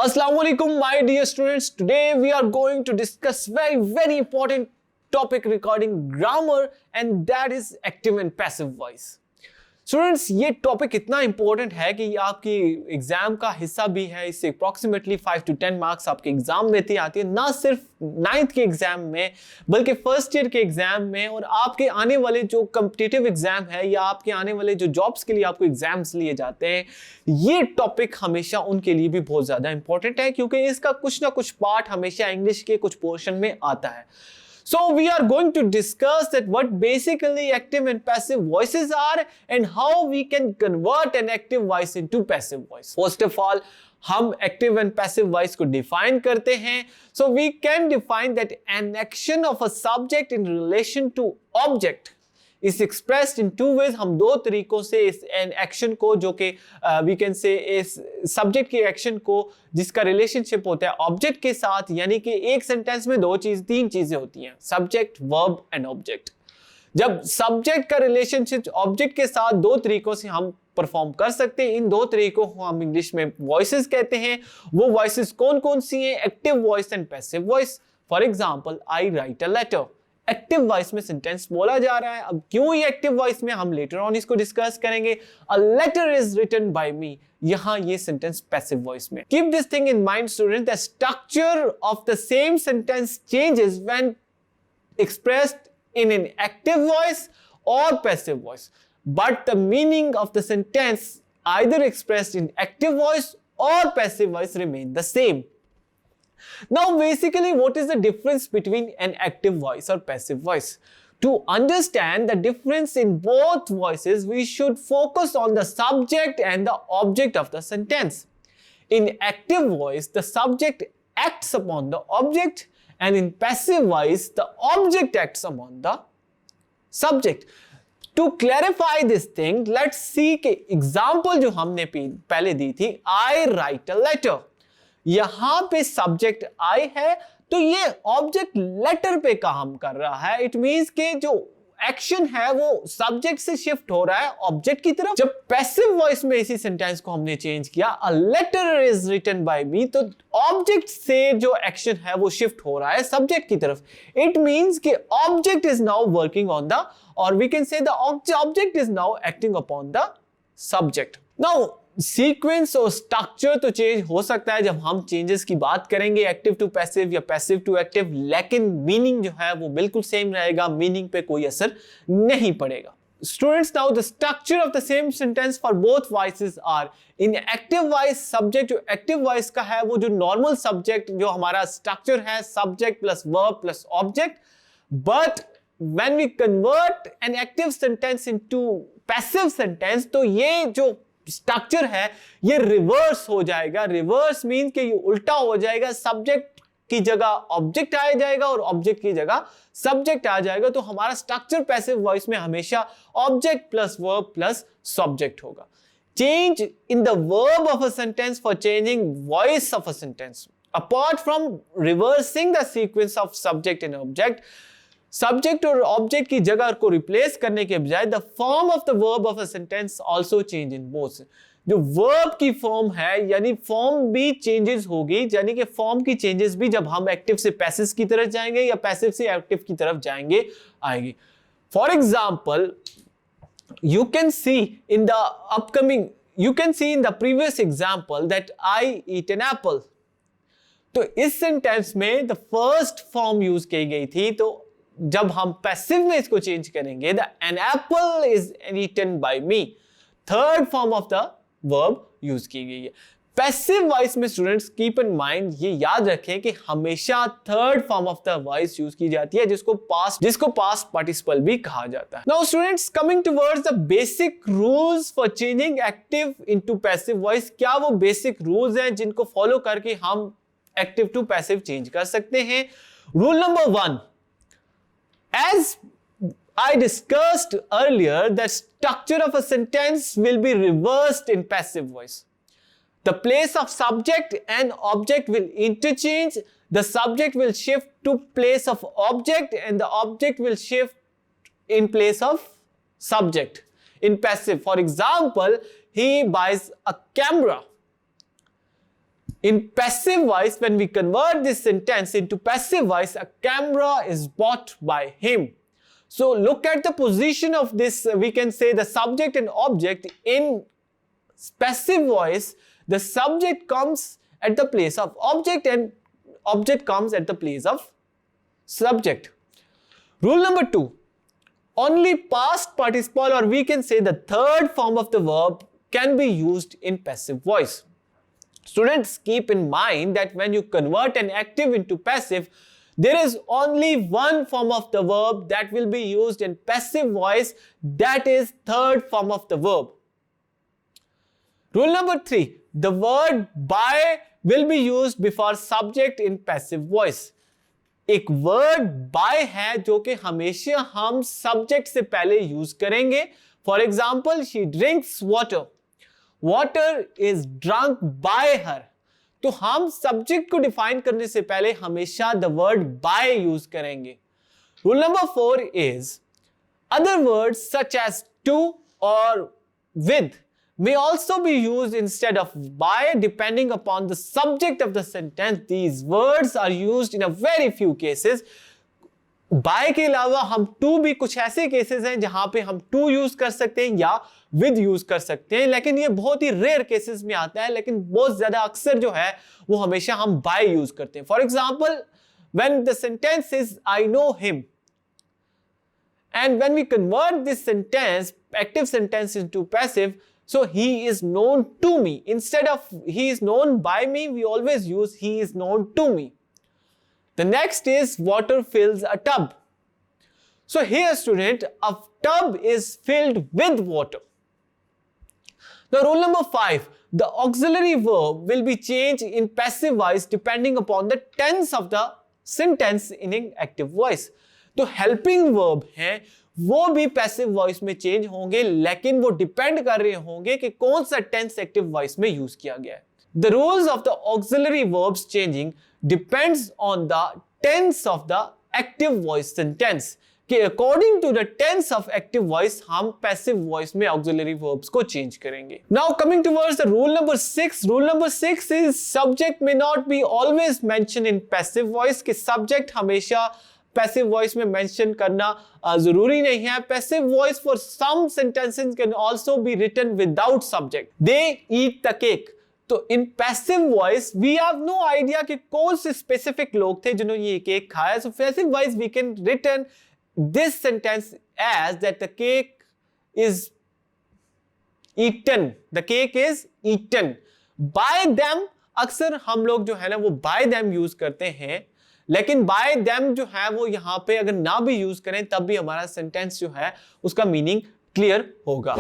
Assalamu alaikum, my dear students. Today we are going to discuss very important topic regarding grammar, and that is active and passive voice. Students, ये topic इतना important है कि ये आपकी exam का हिस्सा भी है. इससे अप्रॉक्सीमेटली 5 to 10 मार्क्स आपके एग्जाम में आती है, ना सिर्फ 9th के एग्जाम में बल्कि फर्स्ट ईयर के एग्जाम में, और आपके आने वाले जो कॉम्पिटिटिव एग्जाम है या आपके आने वाले जो जॉब्स के लिए आपको एग्जाम्स लिए जाते हैं, ये टॉपिक हमेशा उनके लिए भी बहुत ज्यादा इंपॉर्टेंट है क्योंकि इसका कुछ ना कुछ पार्ट हमेशा इंग्लिश के कुछ पोर्शन में आता है. So we are going to discuss that what basically active and passive voices are and how we can convert an active voice into passive voice. First of all, हम active and passive voice को define करते हैं. So we can define that an action of a subject in relation to object is expressed in two ways. हम दो तरीकों से इस action को, जो कि we can say इस सब्जेक्ट के एक्शन को जिसका रिलेशनशिप होता है ऑब्जेक्ट के साथ, यानी कि एक सेंटेंस में तीन चीजें होती हैं, सब्जेक्ट, वर्ब एंड ऑब्जेक्ट. जब सब्जेक्ट का रिलेशनशिप ऑब्जेक्ट के साथ दो तरीकों से हम परफॉर्म कर सकते हैं, इन दो तरीकों को हम इंग्लिश में वॉइसेस कहते हैं. वो वॉइसेस कौन कौन सी हैं? Active voice and passive voice. For example, I write a letter. Active voice में सेंटेंस बोला जा रहा है. अब क्यों ये एक्टिव वॉइस में, हम लेटर ऑन इसको डिस्कस करेंगे. A letter is written by me, यहां ये सेंटेंस पैसिव वॉइस में. Keep this thing in mind student, the structure of the same sentence changes when expressed in an active voice और passive voice, but the meaning of the sentence either expressed in active voice और passive voice remain the same. Now basically what is the difference between an active voice or passive voice? To understand the difference in both voices, we should focus on the subject and the object of the sentence. In active voice, the subject acts upon the object, and in passive voice, the object acts upon the subject. To clarify this thing, let's see कि example जो हमने पहले दी थी, I write a letter. यहां पे subject I है तो ये ऑब्जेक्ट लेटर पे काम कर रहा है. इट मींस के जो एक्शन है वो सब्जेक्ट से शिफ्ट हो रहा है ऑब्जेक्ट की तरफ. जब पैसिव वॉइस में इसी सेंटेंस को हमने चेंज किया, a letter is written by me, तो ऑब्जेक्ट से जो एक्शन है वो शिफ्ट हो रहा है सब्जेक्ट की तरफ. इट मींस कि object is now working on the, और we can say the object is now acting upon the subject. Now sequence और स्ट्रक्चर तो चेंज हो सकता है जब हम चेंजेस की बात करेंगे, एक्टिव टू पैसिव या पैसिव टू एक्टिव, लेकिन मीनिंग जो है वो बिल्कुल सेम रहेगा, मीनिंग पे कोई असर नहीं पड़ेगा. Students, now the structure of the same sentence for both voices are in active voice. Subject जो एक्टिव वॉइस का है वो जो नॉर्मल सब्जेक्ट जो हमारा स्ट्रक्चर है, subject plus verb plus object. But when we convert an active sentence into passive sentence, तो ये जो स्ट्रक्चर है ये रिवर्स हो जाएगा. रिवर्स मीन कि ये उल्टा हो जाएगा, सब्जेक्ट की जगह ऑब्जेक्ट आ जाएगा और ऑब्जेक्ट की जगह सब्जेक्ट आ जाएगा. तो हमारा स्ट्रक्चर पैसिव वॉइस में हमेशा object plus verb plus subject होगा. Change in the verb of a sentence for changing voice of a sentence. Apart from reversing the sequence of subject and object, subject और object की जगह को replace करने के बजाय the form of the verb of a sentence also change in both. जो verb की form है यानी फॉर्म भी चेंजेस होगी, यानी कि फॉर्म की चेंजेस भी जब हम एक्टिव से पैसिव की तरफ जाएंगे या पैसिव से एक्टिव की तरफ जाएंगे आएगी. For example, you can see in the previous example that I eat an apple. तो इस सेंटेंस में द फर्स्ट फॉर्म यूज की गई थी, तो जब हम पैसिव में इसको चेंज करेंगे, the an apple is eaten by me, third form of the verb use की गई है. पैसिव वॉइस में स्टूडेंट्स कीप इन माइंड, ये याद रखें कि हमेशा third form of the voice use की जाती है जिसको पास्ट पार्टिसिपल भी कहा जाता है. Now students, coming towards the basic rules for changing active into passive voice. क्या वो बेसिक रूल्स हैं जिनको फॉलो करके हम एक्टिव टू पैसिव चेंज कर सकते हैं? Rule number 1, as I discussed earlier, the structure of a sentence will be reversed in passive voice. The place of subject and object will interchange. The subject will shift to place of object and the object will shift in place of subject in passive. For example, he buys a camera. In passive voice, when we convert this sentence into passive voice, a camera is bought by him. So look at the position of this, we can say the subject and object. In passive voice, the subject comes at the place of object and object comes at the place of subject. Rule number 2, only past participle, or we can say the third form of the verb, can be used in passive voice. Students, keep in mind that when you convert an active into passive, there is only one form of the verb that will be used in passive voice, that is third form of the verb. Rule number 3, the word by will be used before subject in passive voice. एक word by है जो कि हमेशा हम subject से पहले use करेंगे. For example, she drinks water. Water is drunk by her. तो हम सब्जेक्ट को डिफाइन करने से पहले हमेशा द वर्ड बाय यूज करेंगे. Rule number 4 is other words such as to और with may also be used instead of by, depending upon the subject of the sentence. These words are used in a very few cases. by के अलावा हम to भी कुछ ऐसे cases हैं जहां पे हम to यूज कर सकते हैं या with यूज कर सकते हैं, लेकिन ये बहुत ही रेयर केसेस में आता है. लेकिन बहुत ज्यादा अक्सर जो है वो हमेशा हम by यूज करते हैं. For example, when the sentence is I know him, and when we convert this sentence, active sentence, into passive, so he is known to me. Instead of he is known by me, we always use he is known to me. The next is water fills a tub. So here, student, a tub is filled with water. Now, rule number 5, the auxiliary verb will be changed in passive voice depending upon the tense of the sentence in active voice. तो helping verb है वो भी passive voice में change होंगे, लेकिन वो depend कर रहे होंगे कि कौन सा टेंस एक्टिव वॉइस में यूज किया गया है. The rules of the auxiliary verbs changing depends on the tense of the active voice sentence. कि according to the tense of active voice हम पैसिव वॉइस में ऑक्सिलरी वर्ब्स को change करेंगे. Now coming towards the rule number 6. Rule number 6 is subject may not be always mention in passive voice. कि subject हमेशा passive voice में mention करना जरूरी नहीं है. Passive voice for some sentences can also be written without subject. They eat the cake. तो in passive voice we have no idea कि कौन से स्पेसिफिक लोग थे जिन्होंने ये केक खाया. So passive voice we can written this sentence as that the cake is eaten. The cake is eaten by them. अक्सर हम लोग जो है ना वो बाय देम यूज करते हैं, लेकिन बाय देम जो है वो यहां पे अगर ना भी यूज करें तब भी हमारा सेंटेंस जो है उसका मीनिंग क्लियर होगा.